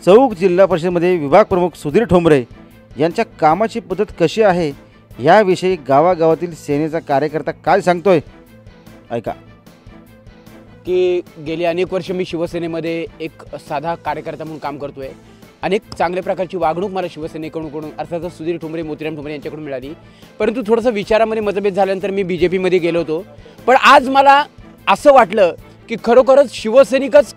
चौक जिल्हा परिषदेमध्ये विभाग प्रमुख सुधीर ठोंबरे यांच्या कामाची पद्धत कशी आहे याविषयी गावागावातील सेनेचा कार्यकर्ता काय सांगतोय ऐका। की गेली अनेक वर्ष मी शिवसेनेमध्ये एक साधा कार्यकर्ता म्हणून काम करतोय। अनेक चांगल्या प्रकारची वागणूक मला शिवसेनेकडून अर्थातच सुधीर ठोंबरे मोतीराम ठोंबरे यांच्याकडून मिळाली, परंतु थोडंसं विचारामध्ये मतभेद झाल्यानंतर मी बीजेपीमध्ये गेलो होतो। पण आज मला असं वाटलं की खरोखरच शिवसैनिकच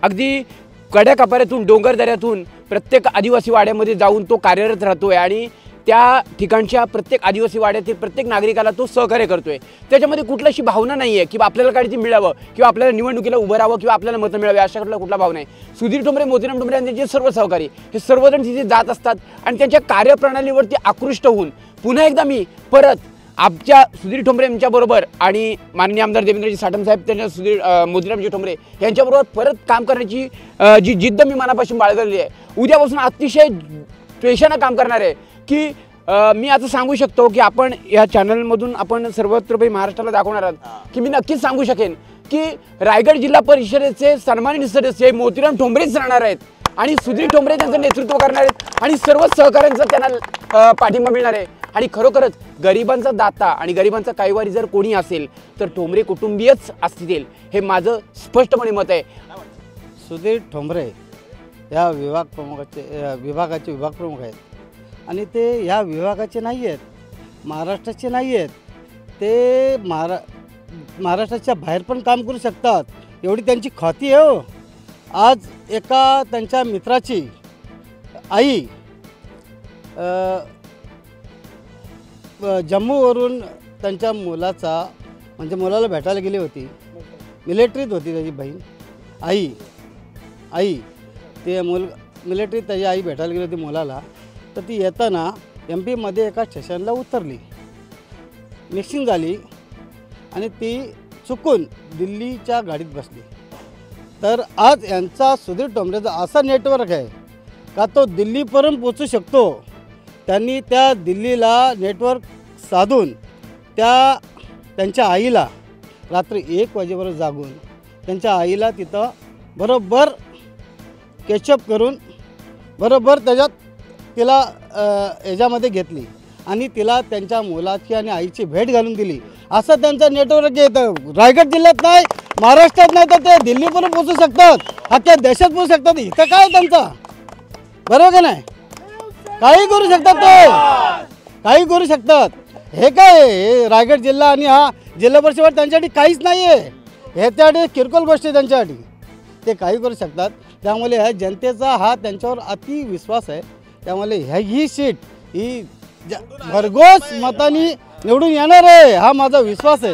अगदी कड्याकापाऱ्यातून डोंगरदऱ्यातून प्रत्येक आदिवासी वाड्यामध्ये जाऊन तो कार्यरत राहतोय आणि त्या ठिकाणच्या प्रत्येक आदिवासी वाड्यातील प्रत्येक नागरिकाला तो सहकार्य करतोय। त्याच्यामध्ये कुठली अशी भावना नाही आहे की आपल्याला काहीतरी मिळावं किंवा आपल्याला निवडणुकीला उभं राहावं किंवा आपल्याला मतं मिळावी अशा कुठला भाव नाही। सुधीर ठोंबरे मोतीराम ठोंबरे यांचे जे सर्व सहकारी हे सर्वजण तिथे जात असतात आणि त्यांच्या कार्यप्रणालीवरती आकृष्ट होऊन पुन्हा एकदा मी परत आमच्या सुधीर ठोंबरे यांच्याबरोबर आणि माननीय आमदार देवेंद्रजी साठम साहेब त्यांच्या सुधीर मोतीरामजी ठोंबरे यांच्याबरोबर परत काम करण्याची जी जिद्द मी मनापासून बाळगलेली आहे, उद्यापासून अतिशय त्वेषानं काम करणार आहे की मी आता सांगू शकतो की आपण या चॅनलमधून आपण सर्वत्र महाराष्ट्राला दाखवणार आहात की मी नक्कीच सांगू शकेन की रायगड जिल्हा परिषदेचे सन्मानित सदस्य मोतीराम ठोंबरेच राहणार आहेत आणि सुधीर ठोंबरे त्यांचं नेतृत्व करणार आहेत आणि सर्व सहकाऱ्यांचा त्यांना पाठिंबा मिळणार आहे। आणि खरोखरच गरिबांचा दाता आणि गरिबांचा काहीवारी जर कोणी असेल तर ठोंबरे कुटुंबीयच असतील, हे माझं स्पष्टपणे मत आहे। सुधीर ठोंबरे या विभागाचे विभाग प्रमुख आहेत आणि ते या विभागाचे नाही आहेत, महाराष्ट्राचे नाही आहेत, ते महाराष्ट्राच्या बाहेर पण काम करू शकतात एवढी त्यांची ख्याती आहे हो। आज एका त्यांच्या मित्राची आई जम्मूवरून त्यांच्या मुलाला भेटायला गेली होती, मिलिटरीत होती त्याची बहीण आई ते मिलिटरीत त्याची आई भेटायला गेली होती मुलाला, तर ती येताना MP एका स्टेशनला उतरली, मिक्सिंग झाली आणि ती चुकून दिल्लीच्या गाडीत बसली। तर आज यांचा सुधीर ठोंबरेचा असा नेटवर्क आहे का तो दिल्लीपर्यंत पोचू शकतो। त्यांनी त्या दिल्लीला नेटवर्क साधून त्यांच्या आईला रात्री 1 वाजेपर्यंत जागून त्यांच्या आईला तिथं बरोबर केचअप करून बरोबर तिला याच्यामध्ये घेतली आणि तिला त्यांच्या मुलाची आणि आईची भेट घालून दिली। असं त्यांचं नेटवर्क येतं रायगड जिल्ह्यात नाही, महाराष्ट्रात नाही, तर ते दिल्लीपर्यंत पोचू शकतात, अख्ख्या देशात पोचू शकतात। इथं काय त्यांचं बरोबर का नाही, काही करू शकतात, ते काही करू शकतात। हे काय रायगड जिल्हा आणि हा जिल्हा परिषद त्यांच्यासाठी काहीच नाही आहे, हे त्यासाठी किरकोळ गोष्टी त्यांच्यासाठी ते काही करू शकतात। त्यामुळे ह्या जनतेचा हा त्यांच्यावर अति विश्वास आहे, त्यामुळे ही सीट ही भरघोस मतांनी निवडून येणार आहे हा माझा विश्वास आहे।